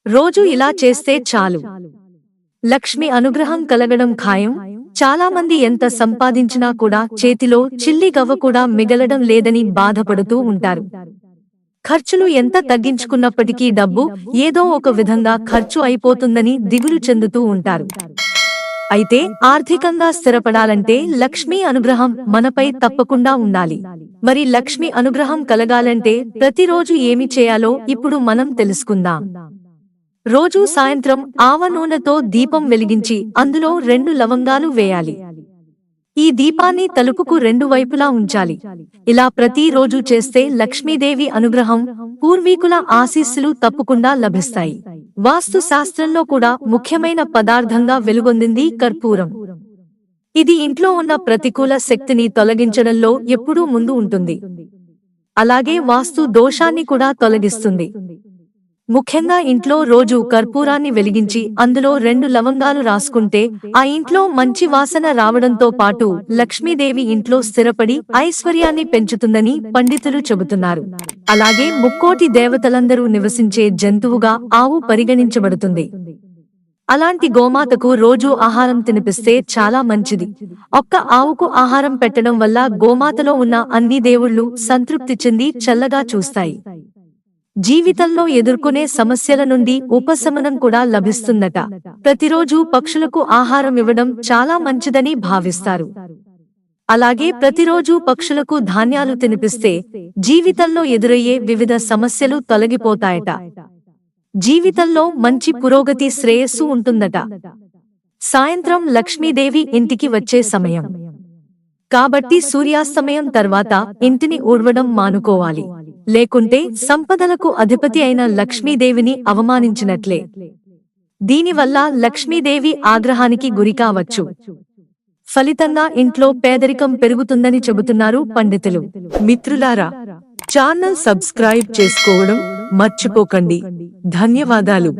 రోజూ ఇలా చేస్తే చాలు. లక్ష్మి అనుగ్రహం కలగడం ఖాయం. చాలా మంది ఎంత సంపాదించినా కూడా చేతిలో చిల్లి గవ్వ కూడా మిగలడం లేదని బాధపడుతూ ఉంటారు. ఖర్చులు ఎంత తగ్గించుకున్నప్పటికీ డబ్బు ఏదో ఒక విధంగా ఖర్చు అయిపోతుందని దిగులు చెందుతూ ఉంటారు. అయితే ఆర్థికంగా స్థిరపడాలంటే లక్ష్మీ అనుగ్రహం మనపై తప్పకుండా ఉండాలి. మరి లక్ష్మి అనుగ్రహం కలగాలంటే ప్రతిరోజు ఏమి చేయాలో ఇప్పుడు మనం తెలుసుకుందాం. రోజూ సాయంత్రం ఆవ నూనెతో దీపం వెలిగించి అందులో 2 లవంగాలు వేయాలి. ఈ దీపాన్ని తలుపుకు 2 వైపులా ఉంచాలి. ఇలా ప్రతిరోజు చేస్తే లక్ష్మీదేవి అనుగ్రహం, పూర్వీకుల ఆశీస్సులు తప్పకుండా లభిస్తాయి. వాస్తు శాస్త్రంలో కూడా ముఖ్యమైన పదార్థంగా వెలుగొందింది కర్పూరం. ఇది ఇంట్లో ఉన్న ప్రతికూల శక్తిని తొలగించడంలో ఎప్పుడూ ముందు ఉంటుంది. అలాగే వాస్తు దోషాన్ని కూడా తొలగిస్తుంది. ముఖ్యంగా ఇంట్లో రోజు కర్పూరాన్ని వెలిగించి అందులో 2 లవంగాలు రాసుకుంటే ఆ ఇంట్లో మంచి వాసన రావడంతో పాటు లక్ష్మీదేవి ఇంట్లో స్థిరపడి ఐశ్వర్యాన్ని పెంచుతుందని పండితులు చెబుతున్నారు. అలాగే ముక్కోటి దేవతలందరూ నివసించే జంతువుగా ఆవు పరిగణించబడుతుంది. అలాంటి గోమాతకు రోజూ ఆహారం తినిపిస్తే చాలా మంచిది. ఒక్క ఆవుకు ఆహారం పెట్టడం వల్ల గోమాతలో ఉన్న అన్ని దేవుళ్ళు సంతృప్తి చెంది చల్లగా చూస్తాయి. జీవితంలో ఎదుర్కొనే సమస్యల నుండి ఉపశమనం కూడా లభిస్తుందట. ప్రతిరోజు పక్షులకు ఆహారం ఇవ్వడం చాలా మంచిదని భావిస్తారు. అలాగే ప్రతిరోజు పక్షులకు ధాన్యాలు తినిపిస్తే జీవితంలో ఎదురయ్యే వివిధ సమస్యలు తొలగిపోతాయట. జీవితంలో మంచి పురోగతి, శ్రేయస్సు ఉంటుందట. సాయంత్రం లక్ష్మీదేవి ఇంటికి వచ్చే సమయం కాబట్టి సూర్యాస్తమయం తర్వాత ఇంటిని ఊడ్వడం మానుకోవాలి. లేకుంటే సంపదలకు అధిపతి అయిన లక్ష్మీదేవిని అవమానించినట్లే. దీనివల్ల లక్ష్మీదేవి ఆగ్రహానికి గురికావచ్చు. ఫలితంగా ఇంట్లో పేదరికం పెరుగుతుందని చెబుతున్నారు పండితులు. మిత్రులారా, ఛానల్ సబ్స్క్రైబ్ చేసుకోవడం మర్చిపోకండి. ధన్యవాదాలు.